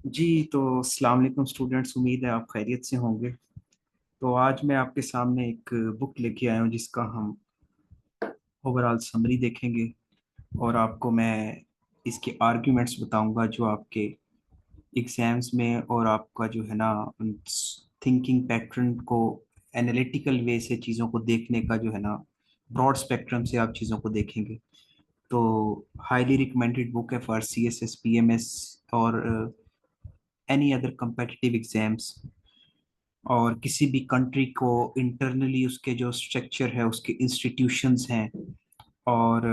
जी। तो अस्सलाम वालेकुम स्टूडेंट्स, उम्मीद है आप खैरियत से होंगे। तो आज मैं आपके सामने एक बुक लेके आया हूँ जिसका हम ओवरऑल समरी देखेंगे और आपको मैं इसके आर्ग्यूमेंट्स बताऊंगा जो आपके एग्जाम्स में और आपका जो है ना थिंकिंग पैटर्न को एनालिटिकल वे से चीज़ों को देखने का जो है ना ब्रॉड स्पेक्ट्रम से आप चीज़ों को देखेंगे। तो हाईली रिकमेंडेड बुक है फॉर CSS PMS और एनी अदर competitive एग्जाम्स, और किसी भी कंट्री को इंटरनली उसके जो स्ट्रक्चर है, उसके इंस्टीट्यूशंस हैं और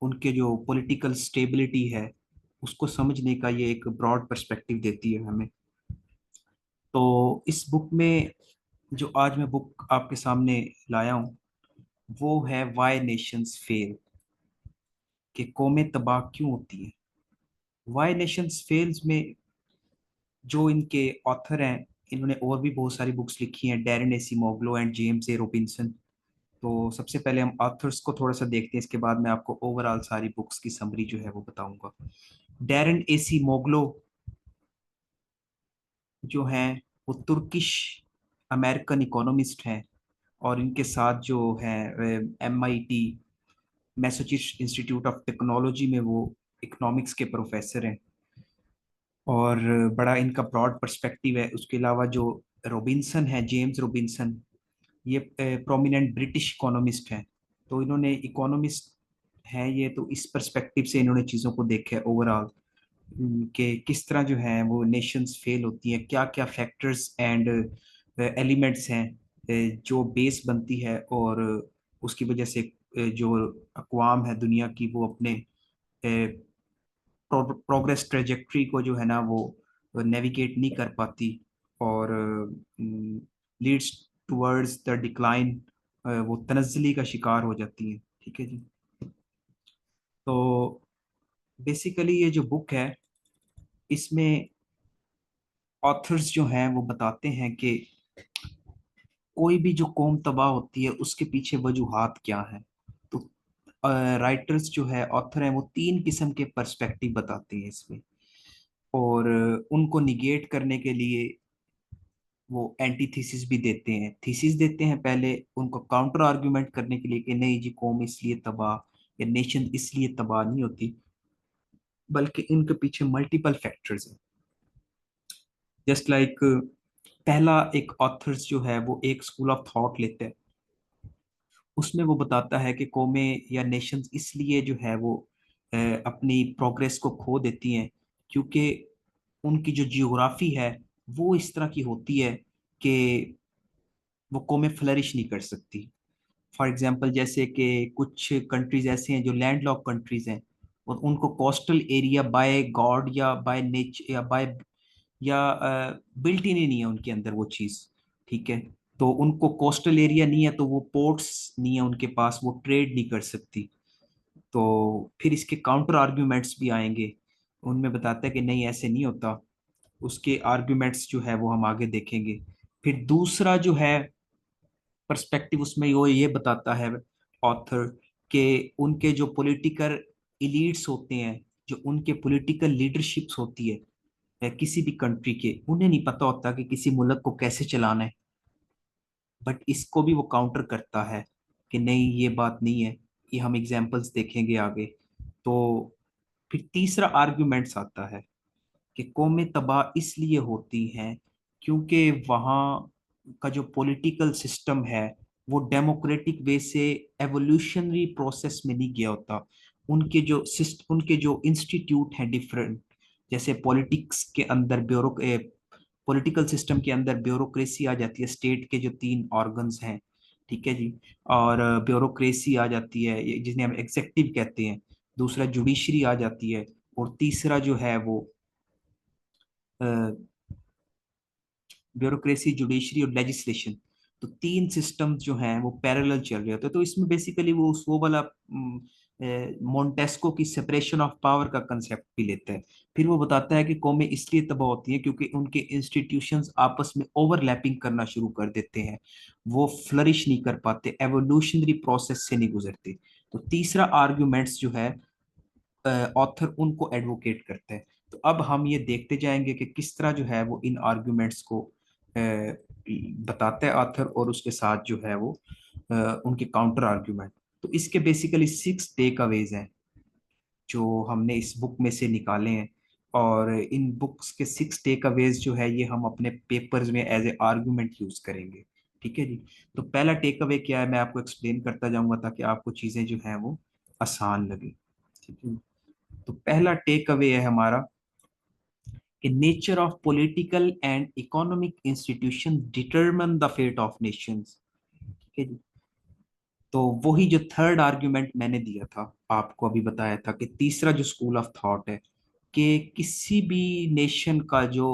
उनके जो पॉलिटिकल स्टेबिलिटी है उसको समझने का ये एक ब्रॉड पर्सपेक्टिव देती है हमें। तो इस बुक में जो आज मैं बुक आपके सामने लाया हूँ वो है वाई नेशंस फेल, कि कौमें तबाह क्यों होती है। वाई नेशंस फेल्स में जो इनके ऑथर हैं, इन्होंने और भी बहुत सारी बुक्स लिखी हैं, Daren Acemoglu and James A Robinson. तो सबसे पहले हम ऑथर्स को थोड़ा सा देखते हैं, इसके बाद मैं आपको ओवरऑल सारी बुक्स की समरी जो है वो बताऊंगा। डैरेन एसी मोगलो जो हैं वो तुर्किश अमेरिकन इकोनॉमिस्ट हैं, और इनके साथ जो है MIT Massachusetts institute of technology में वो इकोनॉमिक्स के प्रोफेसर हैं, और बड़ा इनका ब्रॉड पर्सपेक्टिव है। उसके अलावा जो रॉबिन्सन है, जेम्स रॉबिन्सन, ये प्रोमिनेंट ब्रिटिश इकोनॉमिस्ट हैं। तो इन्होंने इकोनॉमिस्ट हैं ये, तो इस पर्सपेक्टिव से इन्होंने चीज़ों को देखा है ओवरऑल, कि किस तरह जो है वो नेशंस फेल होती हैं, क्या क्या फैक्टर्स एंड एलिमेंट्स हैं जो बेस बनती है, और उसकी वजह से जो अक़वाम है दुनिया की वो अपने प्रोग्रेस ट्रेजेक्ट्री को जो है ना वो नेविगेट नहीं कर पाती, और लीड्स टुवर्ड्स द डिक्लाइन, वो तनज़्ज़ुली का शिकार हो जाती है। ठीक है जी। तो बेसिकली ये जो बुक है इसमें ऑथर्स जो हैं वो बताते हैं कि कोई भी जो कौम तबाह होती है उसके पीछे वजूहात क्या है। तो राइटर्स जो है, ऑथर हैं, वो तीन किस्म के पर्सपेक्टिव बताते हैं इसमें, और उनको निगेट करने के लिए वो एंटी थीसिस भी देते हैं, थीसिस देते हैं पहले उनको काउंटर आर्ग्यूमेंट करने के लिए कि नहीं जी, कौम इसलिए तबाह या नेशन इसलिए तबाह नहीं होती, बल्कि इनके पीछे मल्टीपल फैक्टर्स हैं। जस्ट लाइक पहला एक ऑथर्स जो है वो एक स्कूल ऑफ थॉट लेते हैं, उसमें वो बताता है कि कौमें या नेशंस इसलिए जो है वो अपनी प्रोग्रेस को खो देती हैं क्योंकि उनकी जो जियोग्राफी है वो इस तरह की होती है कि वो कौमें फ्लरिश नहीं कर सकती। फॉर एग्जांपल जैसे कि कुछ कंट्रीज ऐसे हैं जो लैंड लॉक कंट्रीज हैं, और उनको कोस्टल एरिया बाय गॉड या बाय नेचर या बाय या बिल्ट इन ही नहीं है उनके अंदर वो चीज़। ठीक है। तो उनको कोस्टल एरिया नहीं है, तो वो पोर्ट्स नहीं है उनके पास, वो ट्रेड नहीं कर सकती। तो फिर इसके काउंटर आर्ग्यूमेंट्स भी आएंगे, उनमें बताता है कि नहीं ऐसे नहीं होता। उसके आर्ग्यूमेंट्स जो है वो हम आगे देखेंगे। फिर दूसरा जो है पर्सपेक्टिव, उसमें वो ये बताता है ऑथर कि उनके जो पॉलिटिकल इलीट्स होते हैं, जो उनके पॉलिटिकल लीडरशिप्स होती है किसी भी कंट्री के, उन्हें नहीं पता होता कि किसी मुल्क को कैसे चलाना है। बट इसको भी वो काउंटर करता है कि नहीं ये बात नहीं है। ये हम एग्जांपल्स देखेंगे आगे। तो फिर तीसरा आर्गुमेंट्स आता है कि कौमें तबाह इसलिए होती हैं क्योंकि वहाँ का जो पॉलिटिकल सिस्टम है वो डेमोक्रेटिक वे से एवोल्यूशनरी प्रोसेस में नहीं गया होता। उनके जो इंस्टीट्यूट हैं डिफरेंट, जैसे पॉलिटिक्स के अंदर पॉलिटिकल सिस्टम के अंदर ब्यूरोक्रेसी आ जाती है, स्टेट के जो तीन ऑर्गन्स हैं। ठीक है जी। और ब्यूरोक्रेसी आ जाती है जिन्हें हम एग्जेक्टिव कहते हैं, दूसरा जुडिशरी आ जाती है, और तीसरा जो है वो ब्यूरोक्रेसी, जुडिशरी और लेजिस्लेशन। तो तीन सिस्टम्स जो हैं वो पैरेलल चल रहे होते हैं। तो इसमें बेसिकली वो वाला मोंटेस्को की सेपरेशन ऑफ पावर का कंसेप्ट भी लेता है। फिर वो बताता है कि कौमें इसलिए तबाह होती हैं क्योंकि उनके इंस्टीट्यूशंस आपस में ओवरलैपिंग करना शुरू कर देते हैं, वो फ्लरिश नहीं कर पाते, एवोल्यूशनरी प्रोसेस से नहीं गुजरते। तो तीसरा आर्ग्यूमेंट्स जो है ऑथर उनको एडवोकेट करता है। तो अब हम ये देखते जाएंगे कि किस तरह जो है वो इन आर्ग्यूमेंट्स को बताता है ऑथर, और उसके साथ जो है वो उनके काउंटर आर्ग्यूमेंट। तो इसके बेसिकली 6 टेक अवेज हैं जो हमने इस बुक में से निकाले हैं, और इन बुक्स के 6 टेक अवेज जो है ये हम अपने पेपर्स में एज ए आर्गुमेंट यूज करेंगे। ठीक है जी। तो पहला टेक अवे क्या है, मैं आपको एक्सप्लेन करता जाऊंगा ताकि आपको चीजें जो हैं वो आसान लगे। ठीक है। तो पहला टेक अवे है हमारा कि nature of political and economic institution determine the fate of nations. ठीक है जी। तो वही जो थर्ड आर्ग्यूमेंट मैंने दिया था, आपको अभी बताया था कि तीसरा जो स्कूल ऑफ थॉट है कि किसी भी नेशन का जो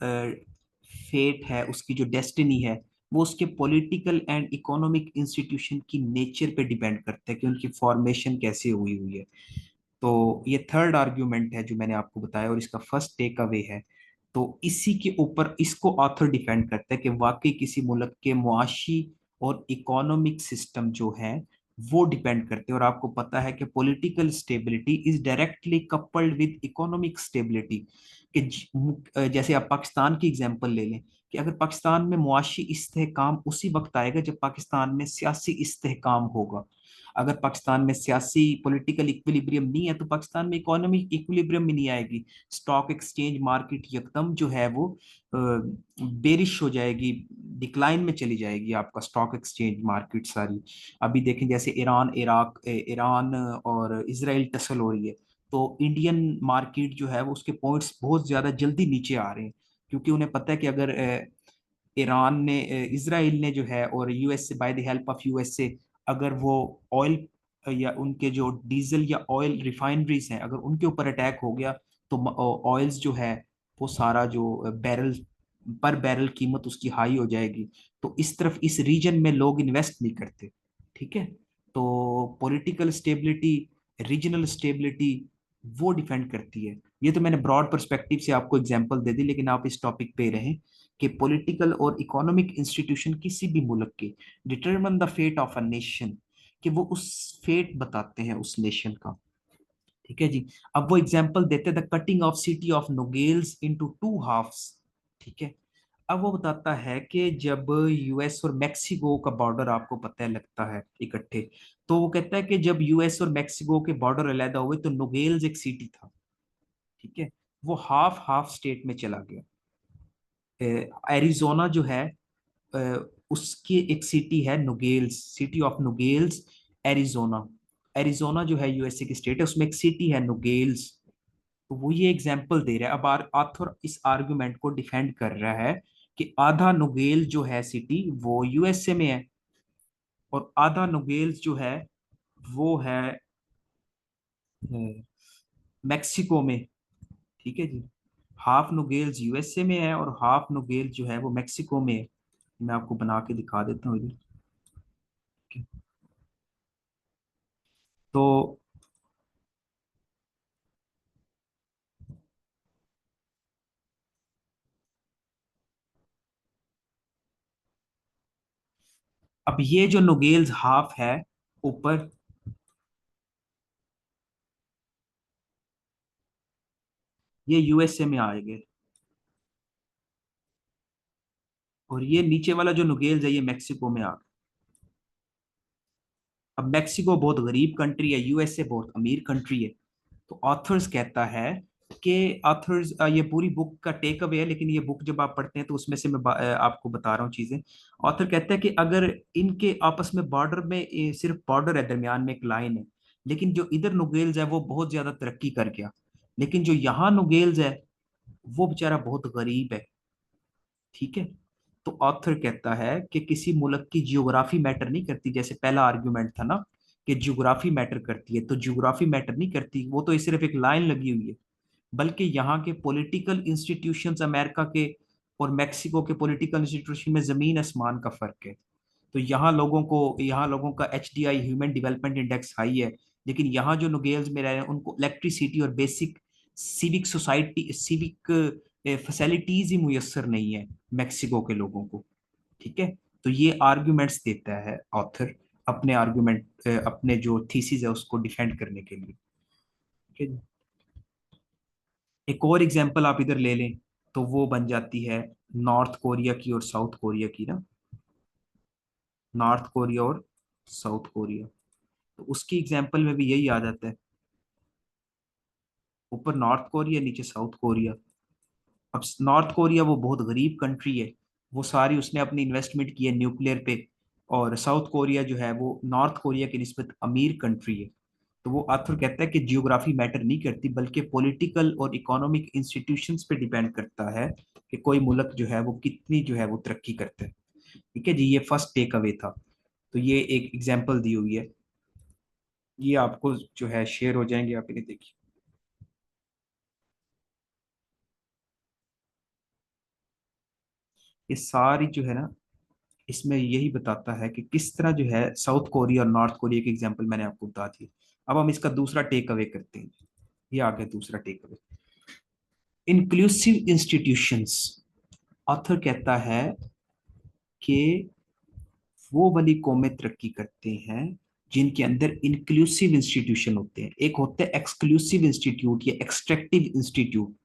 फेट है, उसकी जो डेस्टिनी है, वो उसके पॉलिटिकल एंड इकोनॉमिक इंस्टीट्यूशन की नेचर पे डिपेंड करता है कि उनकी फॉर्मेशन कैसे हुई हुई है। तो ये थर्ड आर्ग्यूमेंट है जो मैंने आपको बताया, और इसका फर्स्ट टेक अवे है। तो इसी के ऊपर इसको ऑथर डिफेंड करता है कि वाकई किसी मुल्क के मुआशी और इकोनॉमिक सिस्टम जो है वो डिपेंड करते हैं। और आपको पता है कि political stability is directly coupled with economic stability. कि जैसे आप पाकिस्तान की एग्जांपल ले लें, कि अगर पाकिस्तान में मुआशी इस्तेहकाम उसी वक्त आएगा जब पाकिस्तान में सियासी इस्तेहकाम होगा। अगर पाकिस्तान में सियासी पॉलिटिकल इक्विलिब्रियम नहीं है तो पाकिस्तान में इकोनॉमिक इक्विलिब्रियम भी नहीं आएगी। स्टॉक एक्सचेंज मार्केट यकदम जो है वो बेरिश हो जाएगी, डिक्लाइन में चली जाएगी आपका स्टॉक एक्सचेंज मार्केट सारी। अभी देखें जैसे ईरान और इसराइल टसल हो रही है, तो इंडियन मार्केट जो है वो उसके पॉइंट्स बहुत ज्यादा जल्दी नीचे आ रहे हैं, क्योंकि उन्हें पता है कि अगर ईरान ने इसराइल ने जो है और USA by the help of USA, अगर वो ऑयल या उनके जो डीजल या ऑयल रिफाइनरीज हैं अगर उनके ऊपर अटैक हो गया, तो ऑयल्स जो है वो सारा जो बैरल पर बैरल कीमत उसकी हाई हो जाएगी। तो इस तरफ इस रीजन में लोग इन्वेस्ट नहीं करते। ठीक है। तो पॉलिटिकल स्टेबिलिटी, रीजनल स्टेबिलिटी वो डिपेंड करती है। ये तो मैंने ब्रॉड पर्सपेक्टिव से आपको एग्जांपल दे दी, लेकिन आप इस टॉपिक पे रहें कि पॉलिटिकल और इकोनॉमिक इंस्टीट्यूशन किसी भी मुल्क के determine the fate of a nation, कि वो उस फेट बताते हैं उस नेशन का। ठीक है जी। अब वो एग्जांपल देते the cutting of city of Nogales into two halves. ठीक है। अब वो बताता है कि जब यूएस और मैक्सिको का बॉर्डर आपको पता है लगता है इकट्ठे, तो वो कहता है कि जब यूएस और मैक्सिको के बॉर्डर अलहदा हुए तो नोगेल्स एक सिटी था। ठीक है। वो हाफ हाफ स्टेट में चला गया। एरिजोना जो है अ, उसकी एक सिटी है नोगेल्स, सिटी ऑफ नोगेल्स, एरिजोना। एरिजोना जो है यूएसए की स्टेट है, उसमें एक सिटी है नोगेल्स। तो वो ये एग्जाम्पल दे रहा है। अब आर्थर इस आर्गुमेंट को डिफेंड कर रहा है कि आधा नोगेल जो है सिटी वो यूएसए में है, और आधा नोगेल्स जो है वो है मैक्सिको में। ठीक है जी। हाफ नोगेल्स यूएसए में है और हाफ नोगेल जो है वो मैक्सिको में है। मैं आपको बना के दिखा देता हूँ इधर। तो अब ये जो नोगेल्स हाफ है ऊपर, ये यूएसए में आएंगे, और ये नीचे वाला जो नोगेल्स है ये मैक्सिको में आ। अब मैक्सिको बहुत गरीब कंट्री है, यूएसए बहुत अमीर कंट्री है। तो ऑथर्स कहता है कि ऑथर्स, ये पूरी बुक का टेक अवे है, लेकिन ये बुक जब आप पढ़ते हैं तो उसमें से मैं आपको बता रहा हूँ चीजें। ऑथर कहता है कि अगर इनके आपस में बॉर्डर में सिर्फ बॉर्डर है, दरमियान में एक लाइन है, लेकिन जो इधर नुगेल्स है वो बहुत ज्यादा तरक्की कर गया, लेकिन जो यहाँ नुगेल्स है वो बेचारा बहुत गरीब है। ठीक है। तो ऑथर कहता है कि किसी मुल्क की जियोग्राफी मैटर नहीं करती, जैसे पहला आर्गुमेंट था ना कि जियोग्राफी मैटर करती है, तो जियोग्राफी मैटर नहीं करती, वो तो सिर्फ एक लाइन लगी हुई है। बल्कि यहाँ के पॉलिटिकल इंस्टीट्यूशंस अमेरिका के और मैक्सिको के पॉलिटिकल इंस्टीट्यूशन में जमीन आसमान का फर्क है। तो यहाँ लोगों का HDI, human development index high है, लेकिन यहाँ जो नुगेल्स में रह रहे हैं उनको इलेक्ट्रिसिटी और बेसिक सिविक फैसिलिटीज ही मुयसर नहीं है मैक्सिको के लोगों को। ठीक है। तो ये आर्ग्यूमेंट्स देता है ऑथर अपने आर्ग्यूमेंट, अपने जो थीसिस है उसको डिफेंड करने के लिए। ठीक है जी। एक और एग्जांपल आप इधर ले लें तो वो बन जाती है नॉर्थ कोरिया की और साउथ कोरिया की ना। नॉर्थ कोरिया और साउथ कोरिया, तो उसकी एग्जांपल में भी यही आ जाता है, ऊपर नॉर्थ कोरिया नीचे साउथ कोरिया। अब नॉर्थ कोरिया वो बहुत गरीब कंट्री है, वो सारी उसने अपनी इन्वेस्टमेंट की है न्यूक्लियर पे। और साउथ कोरिया जो है वो नॉर्थ कोरिया की निस्बत अमीर कंट्री है। तो वो आथर कहता है कि जियोग्राफी मैटर नहीं करती, बल्कि पॉलिटिकल और इकोनॉमिक इंस्टीट्यूशंस पे डिपेंड करता है कि कोई मुल्क जो है वो कितनी जो है वो तरक्की करता है। ठीक है जी, ये फर्स्ट टेक अवे था। तो ये एक एग्जांपल दी हुई है, ये आपको जो है शेयर हो जाएंगे, आप इन्हें देखिए। ये सारी जो है ना, इसमें यही बताता है कि किस तरह जो है साउथ कोरिया और नॉर्थ कोरिया के एग्जांपल मैंने आपको बता दिए। अब हम इसका दूसरा टेक अवे करते हैं। ये आ गया दूसरा takeaway, inclusive institutions. Author कहता है कि वो वाली कौमें तरक्की करते हैं जिनके अंदर इंक्लूसिव इंस्टीट्यूशन होते हैं। एक होता है एक्सक्लूसिव इंस्टीट्यूट या एक्सट्रैक्टिव इंस्टीट्यूट।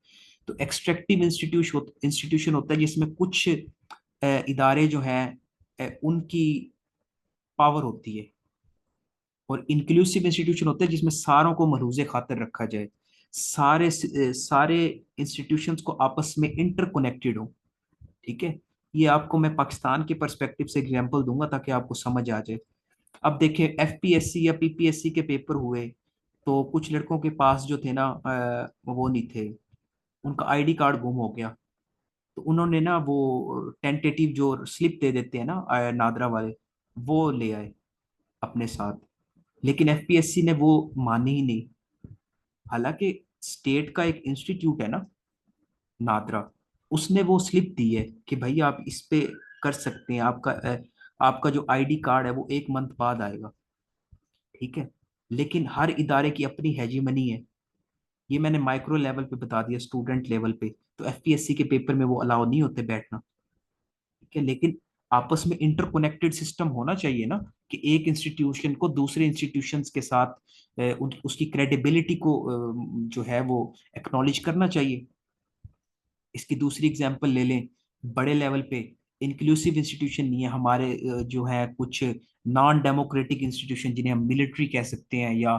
तो एक्सट्रैक्टिव इंस्टीट्यूशन होता है जिसमें कुछ इदारे जो हैं उनकी पावर होती है। और इंक्लूसिव इंस्टीट्यूशन होता है जिसमें सारों को मलहूज खातर रखा जाए, सारे इंस्टीट्यूशंस को आपस में इंटरकनेक्टेड हो। ठीक है, ये आपको मैं पाकिस्तान के पर्सपेक्टिव से एग्जांपल दूंगा ताकि आपको समझ आ जाए। अब देखिए एफपीएससी या पीपीएससी के पेपर हुए, तो कुछ लड़कों के पास जो थे ना वो नहीं थे, उनका आईडी कार्ड गुम हो गया। तो उन्होंने ना वो टेंटेटिव जो स्लिप दे देते हैं ना नादरा वाले, वो ले आए अपने साथ। लेकिन एफपीएससी ने वो मानी ही नहीं। हालांकि स्टेट का एक इंस्टीट्यूट है ना, नादरा, उसने वो स्लिप दी है कि भाई आप इस पे कर सकते हैं, आपका जो आईडी कार्ड है वो एक मंथ बाद आएगा। ठीक है, लेकिन हर इदारे की अपनी हेजीमनी है। ये मैंने माइक्रो लेवल पे बता दिया, स्टूडेंट लेवल पे तो एफपीएससी के पेपर में वो अलाउ नहीं होते बैठना। ठीक है, लेकिन आपस में इंटरकनेक्टेड सिस्टम होना चाहिए ना, कि एक इंस्टीट्यूशन को दूसरे इंस्टीट्यूशंस के साथ उसकी क्रेडिबिलिटी को जो है वो एक्नॉलेज करना चाहिए। इसकी दूसरी एग्जांपल ले लें, बड़े लेवल पे इंक्लूसिव इंस्टीट्यूशन नहीं है हमारे, जो है कुछ नॉन डेमोक्रेटिक इंस्टीट्यूशन जिन्हें हम मिलिट्री कह सकते हैं, या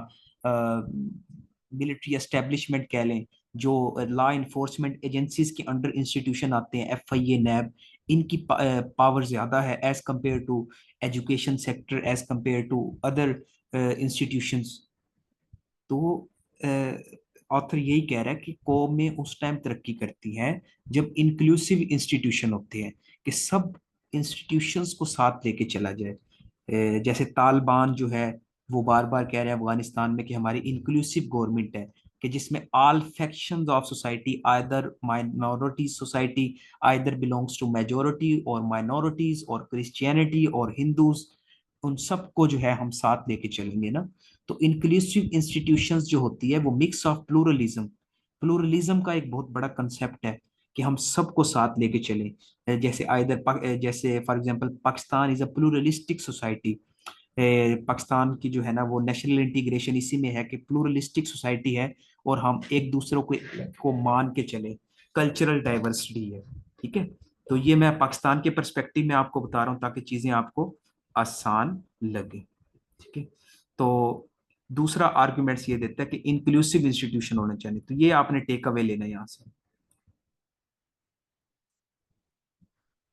मिलिट्री एस्टेब्लिशमेंट कह लें, जो लॉ इन्फोर्समेंट एजेंसीज के अंडर इंस्टीट्यूशन आते हैं, एफआईए, नैब, इनकी पावर ज्यादा है as compare to education sector, as compare to other institutions. तो ऑथर यही कह रहा है कि कौमें उस टाइम तरक्की करती हैं जब इंक्लूसिव इंस्टीट्यूशन होते हैं, कि सब इंस्टीट्यूशंस को साथ लेके चला जाए। जैसे तालिबान जो है वो बार बार कह रहे हैं अफगानिस्तान में कि हमारी इंक्लूसिव गवर्नमेंट है, कि जिसमें all factions of society, either minority society, either belongs to majority और माइनॉरिटीज और क्रिश्चियनिटी और हिंदूज, उन सबको जो है हम साथ लेके चलेंगे ना। तो इंक्लूसिव इंस्टीट्यूशंस जो होती है वो मिक्स ऑफ प्लूरलिज्म, प्लूरलिज्म का एक बहुत बड़ा कंसेप्ट है कि हम सबको साथ लेके चलें। जैसे जैसे for example Pakistan is a pluralistic society. Pakistan की जो है ना वो नेशनल इंटीग्रेशन इसी में है कि प्लूरलिस्टिक सोसाइटी है, और हम एक दूसरे को मान के चले, कल्चरल डाइवर्सिटी है। ठीक है, तो ये मैं पाकिस्तान के पर्सपेक्टिव में आपको बता रहा हूँ ताकि चीजें आपको आसान लगे। ठीक है, तो दूसरा आर्गुमेंट्स ये देता है कि इंक्लूसिव इंस्टीट्यूशन होने चाहिए, तो ये आपने टेक अवे लेना है यहाँ से।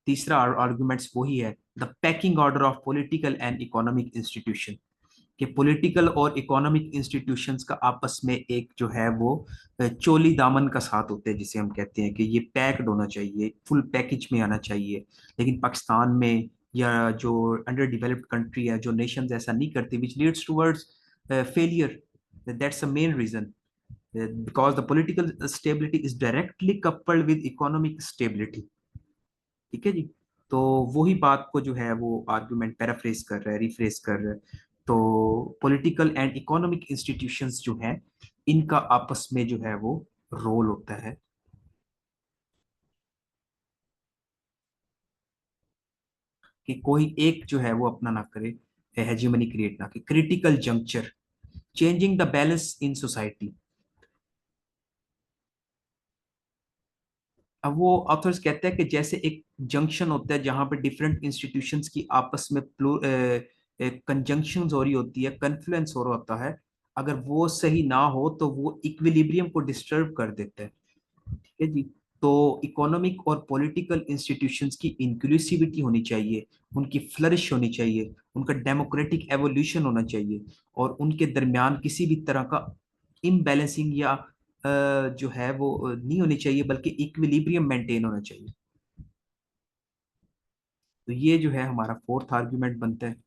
तीसरा आर्गुमेंट्स वही है, the packing order of political and economic institution, कि पॉलिटिकल और इकोनॉमिक इंस्टीट्यूशंस का आपस में एक जो है वो चोली दामन का साथ होते हैं, जिसे हम कहते हैं कि ये पैक्ड होना चाहिए, फुल पैकेज में आना चाहिए। लेकिन पाकिस्तान में या जो अंडर डेवलप्ड कंट्री है, जो नेशंस ऐसा नहीं करती, which leads towards failure. That's a main reason, because the political stability is directly coupled with economic stability. ठीक है जी, तो वही बात को जो है वो आर्गुमेंट पैराफ्रेज कर रहा है, रिफ्रेज कर रहा है। तो पॉलिटिकल एंड इकोनॉमिक इंस्टीट्यूशंस जो हैं, इनका आपस में जो है वो रोल होता है कि कोई एक जो है वो अपना ना करे, हेजीमनी क्रिएट ना करे, critical juncture, changing the balance in society. अब वो ऑथर्स कहते हैं कि जैसे एक जंक्शन होता है जहां पे डिफरेंट इंस्टीट्यूशंस की आपस में कंजंक्शंस हो रही होती है, कन्फ्लुएंस हो रहा होता है, अगर वो सही ना हो तो वो इक्विलिब्रियम को डिस्टर्ब कर देता है। ठीक है जी। तो इकोनॉमिक और पॉलिटिकल इंस्टीट्यूशंस की इंक्लूसिविटी होनी चाहिए, उनकी फ्लरिश होनी चाहिए, उनका डेमोक्रेटिक एवोल्यूशन होना चाहिए, और उनके दरमियान किसी भी तरह का इम्बैलेंसिंग या जो है वो नहीं होनी चाहिए, बल्कि इक्विलिब्रियम मेंटेन होना चाहिए। तो ये जो है हमारा फोर्थ आर्ग्यूमेंट बनता है।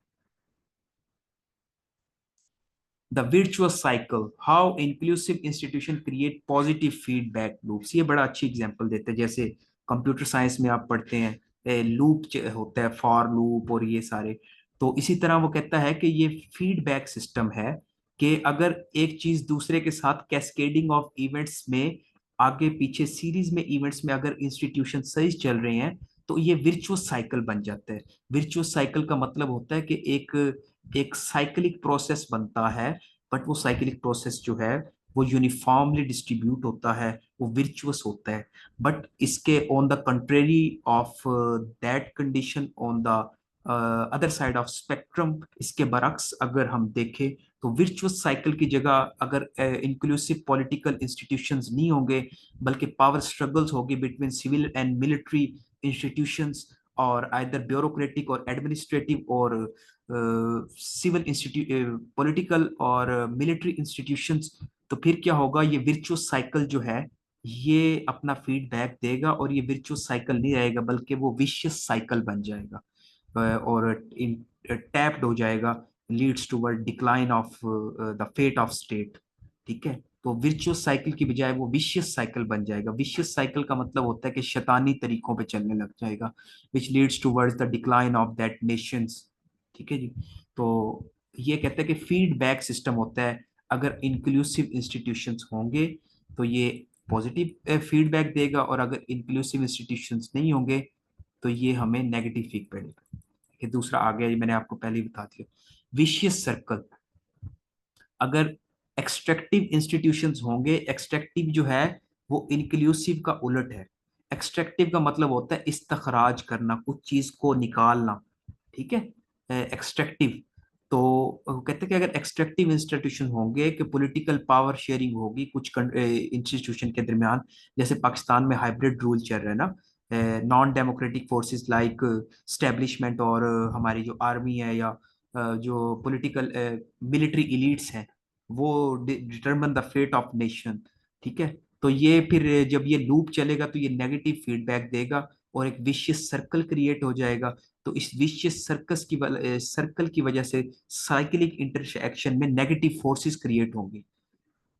The virtuous cycle, how inclusive institution create positive feedback loops, ये बड़ा अच्छी एग्जांपल देते हैं। जैसे कंप्यूटर साइंस में आप पढ़ते हैं लूप होता है, फॉर लूप और ये सारे। तो इसी तरह वो कहता है कि ये फीडबैक सिस्टम है, कि अगर एक चीज दूसरे के साथ कैस्केडिंग ऑफ इवेंट्स में, आगे पीछे सीरीज में इवेंट्स में अगर इंस्टीट्यूशन सही चल रहे हैं, तो ये विर्चुअस साइकिल बन जाता है। विर्चुअस साइकिल का मतलब होता है कि एक एक साइक्लिक प्रोसेस बनता है, बट वो साइक्लिक प्रोसेस जो है वो यूनिफॉर्मली डिस्ट्रीब्यूट होता है, वो विर्चुअस होता है। बट इसके on the contrary of that condition, on the other side of spectrum, इसके बरक्स अगर हम देखें, तो विर्चुअस साइकिल की जगह अगर इंक्लूसिव पॉलिटिकल इंस्टीट्यूशंस नहीं होंगे, बल्कि पावर स्ट्रगल्स होगी between civil and military institutions, और आइदर ब्यूरोक्रेटिक और एडमिनिस्ट्रेटिव और सिविल इंस्टीट्यूट, पॉलिटिकल और मिलिट्री इंस्टीट्यूशंस, तो फिर क्या होगा, ये विर्चुअस साइकिल जो है ये अपना फीडबैक देगा, और ये विर्चुअस साइकिल नहीं रहेगा बल्कि वो विशियस साइकिल बन जाएगा, और टैप्ड हो जाएगा, leads toward decline of the fate of state. ठीक है। तो विर्चुअस साइकिल की बजाय वो विशियस साइकिल बन जाएगा। विशियस साइकिल का मतलब होता है कि शैतानी तरीकों पे चलने लग जाएगा, which leads towards the decline of that Nations. ठीक है जी। तो ये कहते हैं कि फीडबैक सिस्टम होता है, अगर इंक्लूसिव इंस्टीट्यूशंस होंगे तो ये पॉजिटिव फीडबैक देगा, और अगर इंक्लूसिव इंस्टीट्यूशंस नहीं होंगे तो ये हमें नेगेटिव फीडबैक देगा। ये दूसरा आ गया, ये मैंने आपको पहले ही बता दिया। विशियस सर्कल, अगर एक्सट्रैक्टिव इंस्टीट्यूशंस होंगे, एक्सट्रैक्टिव जो है वो इंक्लूसिव का उलट है। एक्सट्रैक्टिव का मतलब होता है इस्तखराज करना, कुछ चीज को निकालना। ठीक है। एक्सट्रैक्टिव, तो वो कहते हैं कि अगर एक्सट्रैक्टिव इंस्टीट्यूशन होंगे, कि पॉलिटिकल पावर शेयरिंग होगी कुछ इंस्टीट्यूशन के दरमियान, जैसे पाकिस्तान में हाइब्रिड रूल चल रहा है ना, non democratic forces like establishment, और हमारी जो आर्मी है, या जो पॉलिटिकल मिलिट्री इलीट्स हैं, वो determine the fate of nation. ठीक है। तो ये फिर जब ये लूप चलेगा तो ये नेगेटिव फीडबैक देगा, और एक विशियस सर्कल क्रिएट हो जाएगा। तो इस विशियस सर्कल की वजह से साइक्लिक इंटरसेक्शन में नेगेटिव फोर्सेस क्रिएट होंगी,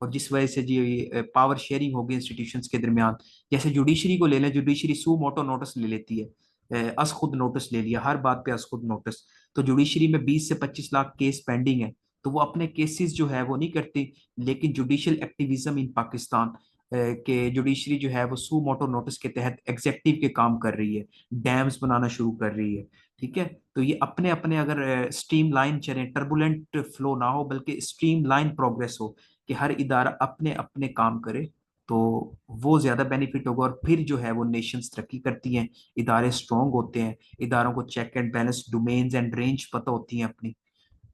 और जिस वजह से जी पावर शेयरिंग होगी इंस्टीट्यूशंस के दरमियान। जैसे जुडिशरी को ले लें, जुडिशरी सू मोटो नोटिस ले लेती है, अस खुद नोटिस ले लिया, हर बात पे अस खुद नोटिस। तो जुडिशरी में 20 से 25 लाख केस पेंडिंग है, तो वो अपने केसेस जो है वो नहीं करती। लेकिन जुडिशियल एक्टिविज्म इन पाकिस्तान के जुडिशरी जो है वो सू मोटो नोटिस के तहत एग्जेक्टिव के काम कर रही है, डैम्स बनाना शुरू कर रही है। ठीक है। तो ये अपने अपने अगर स्ट्रीम लाइन चले, टर्बुलेंट फ्लो ना हो बल्कि स्ट्रीम लाइन प्रोग्रेस हो, कि हर इदारा अपने अपने काम करे, तो वो ज्यादा बेनिफिट होगा, और फिर जो है वो नेशंस तरक्की करती हैं, इदारे स्ट्रांग होते हैं, इदारों को check and balance, domains and range पता होती हैं अपनी।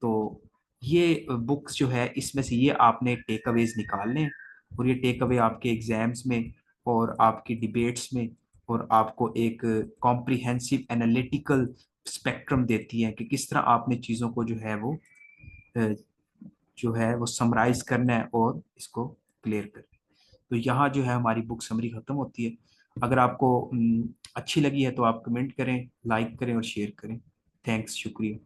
तो ये बुक्स जो है इसमें से ये आपने टेक अवेज निकालने हैं, और ये टेक अवे आपके एग्जाम्स में और आपकी डिबेट्स में, और आपको एक कॉम्प्रिहेंसिव एनालिटिकल स्पेक्ट्रम देती है कि किस तरह आपने चीज़ों को जो है वो जो है वो समराइज करना है और इसको क्लियर करना है। तो यहाँ जो है हमारी बुक समरी खत्म होती है। अगर आपको अच्छी लगी है तो आप कमेंट करें, लाइक करें और शेयर करें। थैंक्स, शुक्रिया।